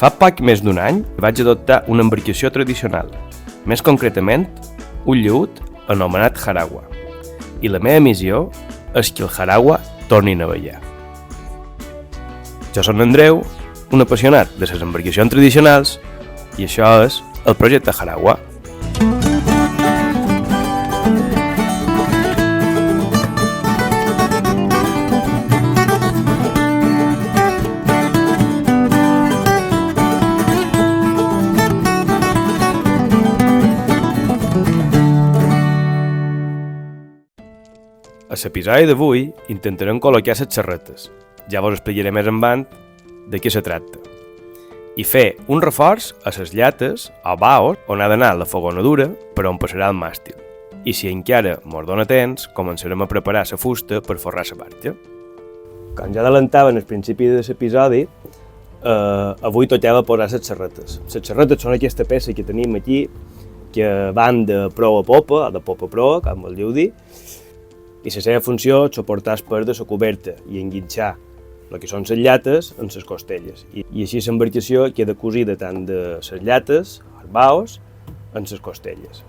Fa poc més d'un any vaig adoptar una embarcació tradicional, més concretament, un llaüt anomenat Jaragua. I la meva missió és que el Jaragua torni a navegar. Jo soc Andreu, un apassionat de les embarcacions tradicionals, i això és el projecte Jaragua. A l'episodi d'avui intentarem col·locar les xerretes. Ja vos explicaré més endavant de què se tracta. I fer un reforç a les llates o baos on ha d'anar la fogonadura per on passarà el màstil. I si encara mos dona temps, començarem a preparar la fusta per forrar la barca. Com ja adelantava en el principi de l'episodi, avui tocava posar les xerretes. Les xerretes són aquesta peça que tenim aquí, que van de proa a popa, o de popa a proa, com vulgueu dir, i la seva funció és suportar el pes de la coberta i enguinxar el que són les llates en les costelles. I així l'embarcació queda cosida tant de les llates, els baos, en les costelles.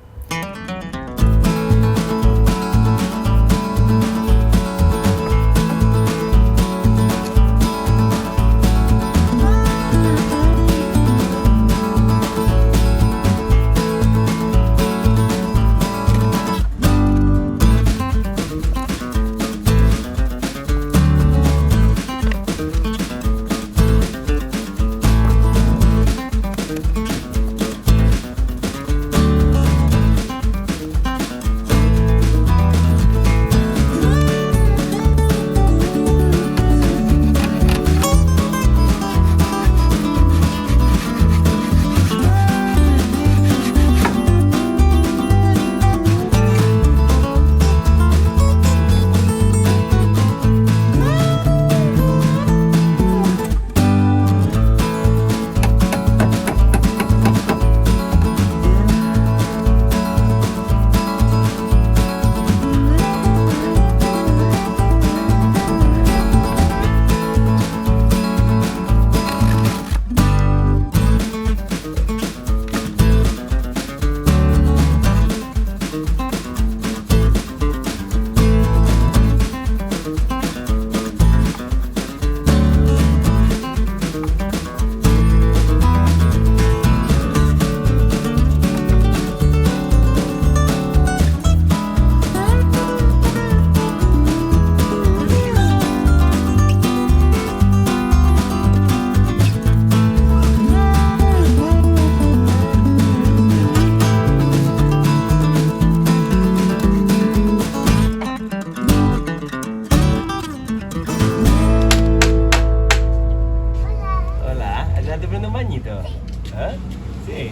Sí.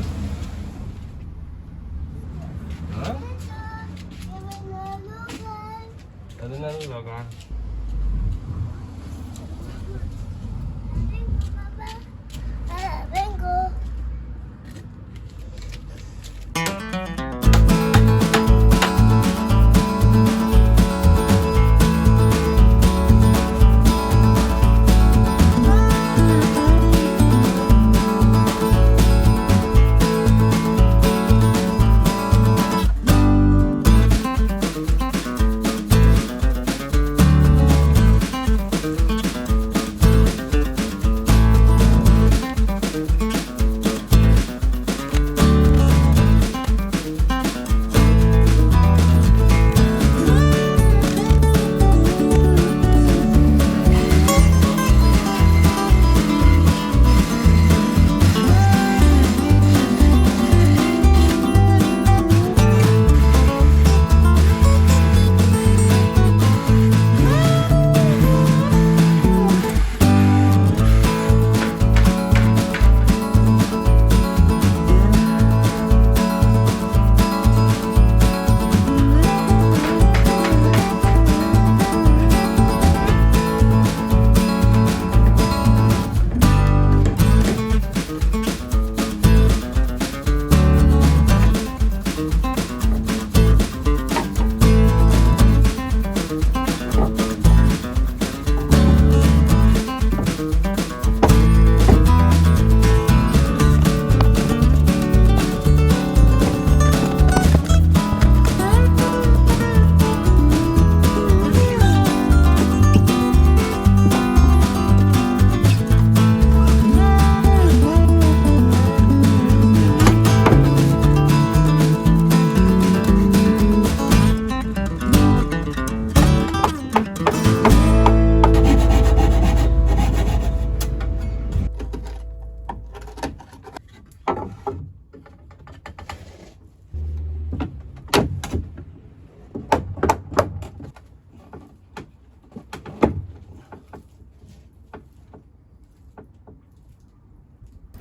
¿Dónde está loca? Vengo.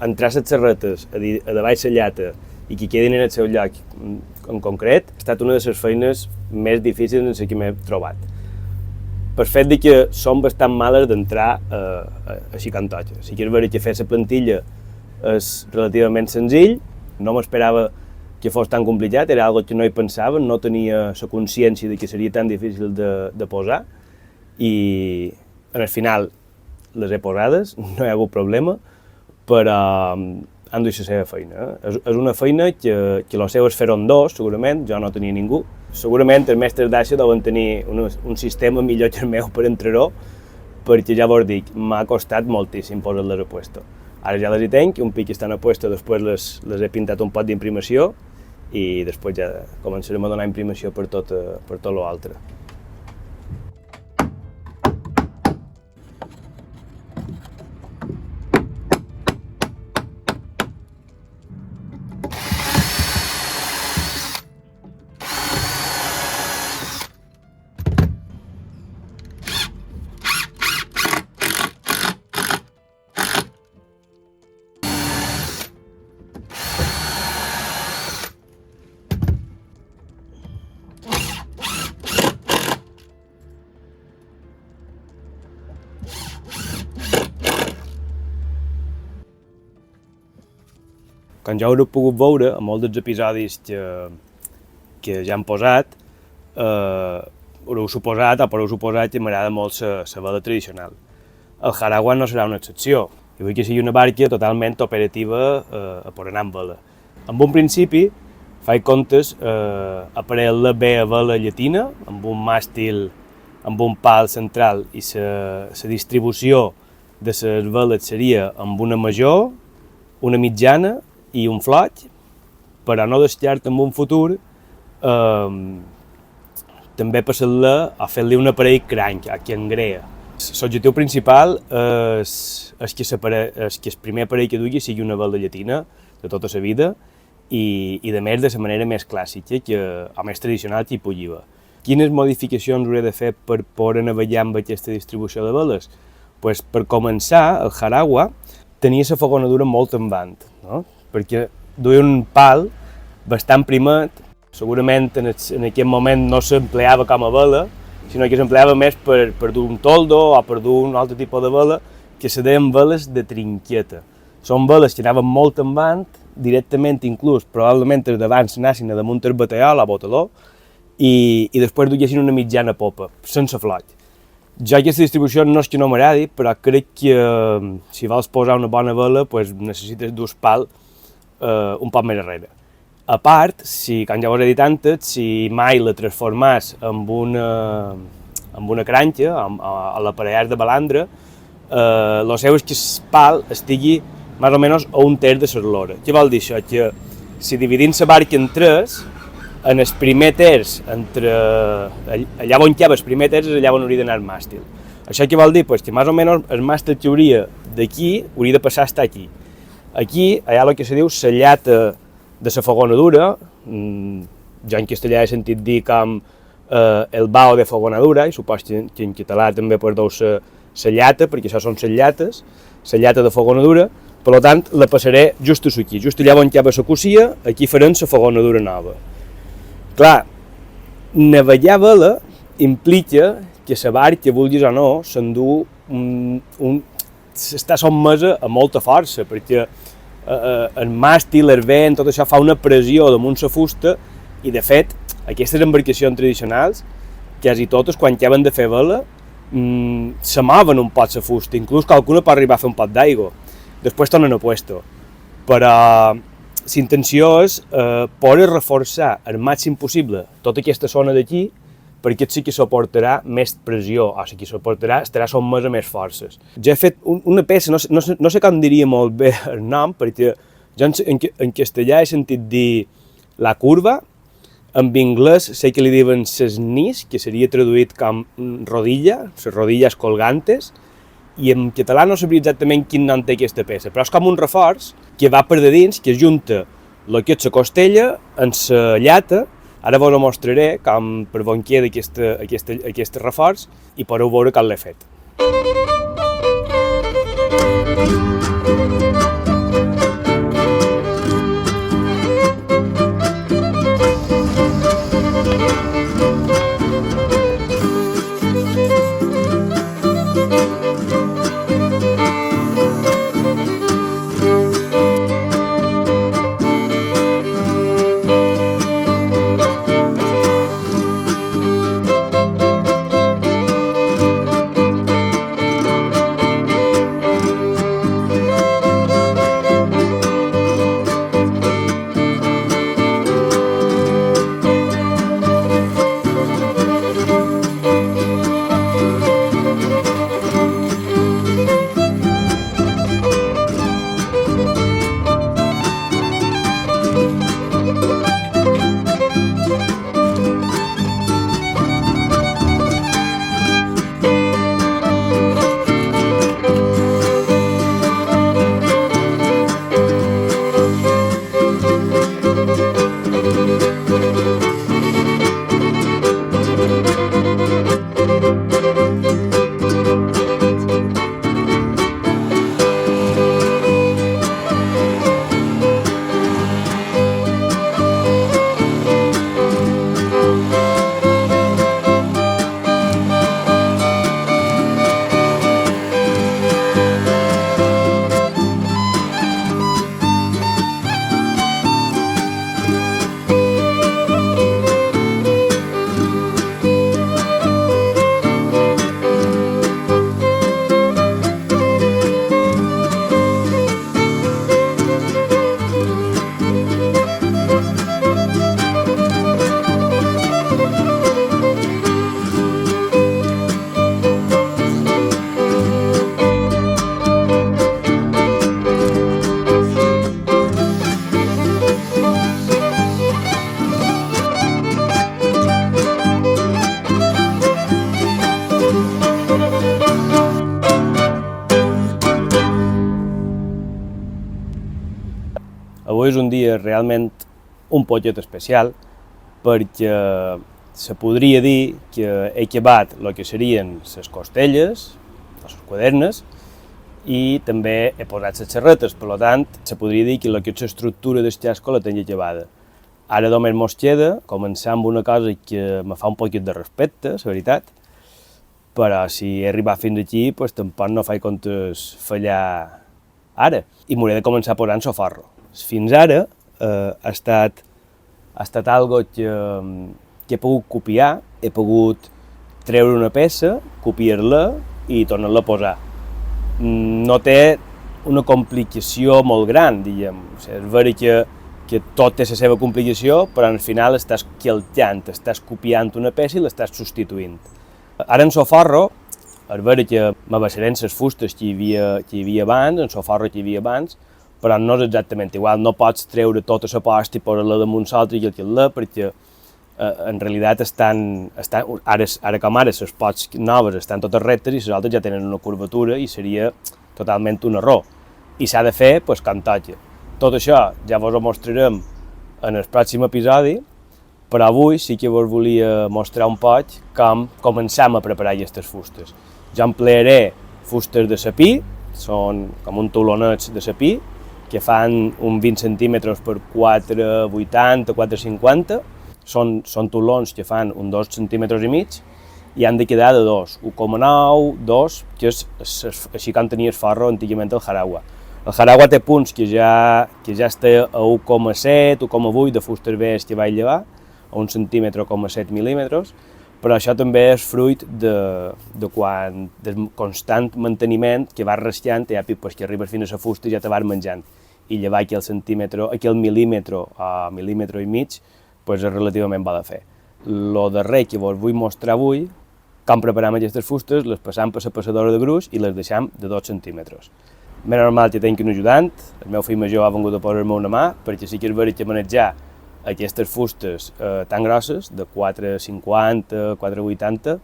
entrar les xerretes a davall la llata i que quedin en el seu lloc en concret ha estat una de les feines més difícils en les que m'he trobat. Per fet de que són bastant males d'entrar així cantoja. Sí que és veritat que fer la plantilla és relativament senzill, no m'esperava que fos tan complicat, era algo que no hi pensava, no tenia la consciència de que seria tan difícil de posar i en el final les he posades, no hi ha hagut problema, però han duit la seva feina. És una feina que els seus feron dos, segurament, jo no tenia ningú. Segurament els mestres d'aixa deuen tenir un sistema millor que el meu per entrar-ho, perquè ja vos dic, m'ha costat moltíssim posar-les a puesto. Ara ja les hi tenc, un pic estan a puesto, després les he pintat un pot d'imprimació i després ja començarem a donar imprimació per tot l'altre. Com ja haureu pogut veure, en molts dels episodis que ja hem posat, haureu suposat que m'agrada molt la vela tradicional. El Jaragua no serà una excepció, i vull que sigui una barca totalment operativa per anar amb vela. En un principi, faig comptes aparell-la bé a vela llatina, amb un màstil, amb un pal central, i la distribució de les veles seria amb una major, una mitjana i un floig, però no descarto en un futur també passar-la a fer-li un aparell cranc, a que engrea. L'objectiu principal és que el primer aparell que dugui sigui una vela llatina de tota la vida i de més de la manera més clàssica o més tradicional que hi pugui haver. Quines modificacions hauré de fer per poder navegar amb aquesta distribució de veles? Pues, per començar, el Jaragua tenia la fogonadura molt en vant, no? Perquè duia un pal bastant primet, segurament en aquell moment no s'empleava com a vela, sinó que s'empleava més per dur un toldo o per dur un altre tipus de vela, que se deien veles de trinqueta. Són veles que anaven molt en vant, directament inclús, probablement els d'abans anessin a damunt el batallol o botaló, i després duguessin una mitjana popa, sense floig. Jo aquesta distribució no és que no m'agradi, però crec que si vols posar una bona vela necessites dur el pal un poc més enrere. A part, com ja us he dit antes, si mai la transformàs amb una cranxa, a l'aparellar de balandra, el seu és que el pal estigui més o menys a un terç de l'eslora. Què vol dir això? Que si dividim la barca en tres, en el primer terç, allà on hi ha el primer terç és allà on hauria d'anar el màstil. Això què vol dir? Que més o menys el màstil que hauria d'aquí hauria de passar a estar aquí. Aquí hi ha el que se diu la llata de la fogonadura, jo en castellà he sentit dir com el bao de fogonadura, i supos que en català també perdeu la llata, perquè això són les llates, la llata de fogonadura, per tant la passaré just aquí, just allà on hi ha la cosia, aquí farem la fogonadura nova. Clar, navegar a vela implica que la barca, vulguis o no, s'endú està sotmesa a molta força, perquè el màstil, el vent, tot això fa una pressió damunt la fusta i, de fet, aquestes embarcacions tradicionals, quasi totes, quan acaben de fer vela, se mouen un poc la fusta, inclús qualcuna pot arribar a fer un pot d'aigua. Després tornen a puesto. Però la intenció és poder reforçar el màxim possible tota aquesta zona d'aquí, perquè sí que suportarà més pressió, o sigui, estarà sotmesa més forces. Ja he fet una peça, no sé com diria molt bé el nom, perquè jo en castellà he sentit dir la curva, en anglès sé que li diuen ses knees, que seria traduït com rodilla, les rodilles colgantes, i en català no sabria exactament quin nom té aquesta peça, però és com un reforç que va per de dins, que ajunta el que és la costella amb la llata. Ara vos ho mostraré com per on queda aquest reforç i podeu veure com l'he fet. Avui és un dia realment un poquet especial perquè se podria dir que he acabat el que serien les costelles, les quadernes, i també he posat les xerretes, per tant, se podria dir que l'estructura del xasco la tinc acabada. Ara només mos queda començar amb una cosa que me fa un poquet de respecte, la veritat, però si he arribat fins aquí, pues, tampoc no faig comptes fallar ara. I m'hauré de començar posant soforro. Fins ara ha estat algo que he pogut copiar, he pogut treure una peça, copiar-la i tornar-la a posar. No té una complicació molt gran, diguem. O sigui, és vera que tot té la seva complicació, però al final estàs quelcant, estàs copiant una peça i l'estàs substituint. Ara en soforro, és vera que m'abaixarem les fustes que hi havia abans, en soforro que hi havia abans, però no és exactament igual, no pots treure tota la posta i posar-la damunt l'altra i alquilar-la, perquè en realitat ara com ara les pots noves estan totes rectes i les altres ja tenen una curvatura i seria totalment un error. I s'ha de fer pues, com toca. Tot això ja vos ho mostrarem en el pròxim episodi, però avui sí que vos volia mostrar un poc com començam a preparar aquestes fustes. Jo emplearé fustes de sapí, són com un taulonets de sapí, que fan uns 20 centímetres per 4,80, 4,50, són taulons que fan uns 2 centímetres i mig i han de quedar de 2, 1,9, 2, que és així com tenia el forro antigament el Jaragua. El Jaragua té punts que ja està a 1,7, 1,8 de fustes velles que vaig llevar, a 1,7 centímetres, però això també és fruit del constant manteniment que vas rascant, hi ha pipes que arribes fins a la fusta i ja te vas menjant. I llevar aquí el mil·límetre o mil·límetre i mig, pues és relativament bo de fer. El darrer que vos vull mostrar avui, com preparam aquestes fustes, les passam per la passadora de gruix i les deixam de 2 centímetres. Més normal que tinc un ajudant, el meu fill major ha vingut a posar-me una mà, perquè sí que és vera que manejar aquestes fustes tan grosses, de 4,50, 4,80,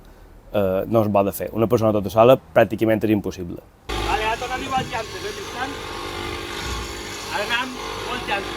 no es bo de fer. Una persona tota sola pràcticament és impossible. Vale, ara tornem igual que antes, Ara anem igual que antes.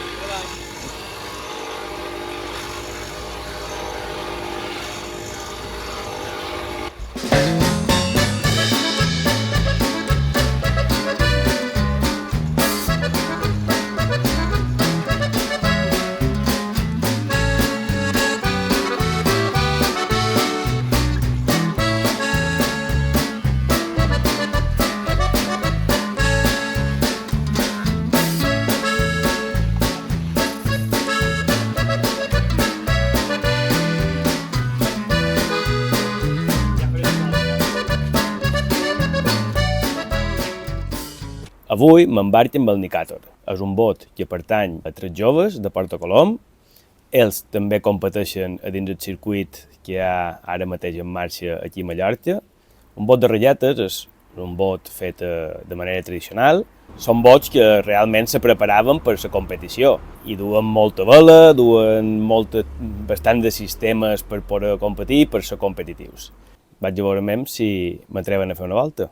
Avui m'embarco amb el Nicator. És un bot que pertany a 3 joves de Porto Colom. Ells també competeixen a dins el circuit que hi ha ara mateix en marxa aquí a Mallorca. Un bot de ratlletes és un bot fet de manera tradicional. Són bots que realment se preparaven per la competició i duen molta vela, duen bastant de sistemes per poder competir i per ser competitius. Vaig a veure si m'atreven a fer una volta.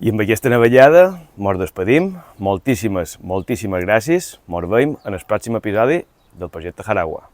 I amb aquesta navellada mos despedim. Moltíssimes gràcies. Mos veiem en el pròxim episodi del projecte Jaragua.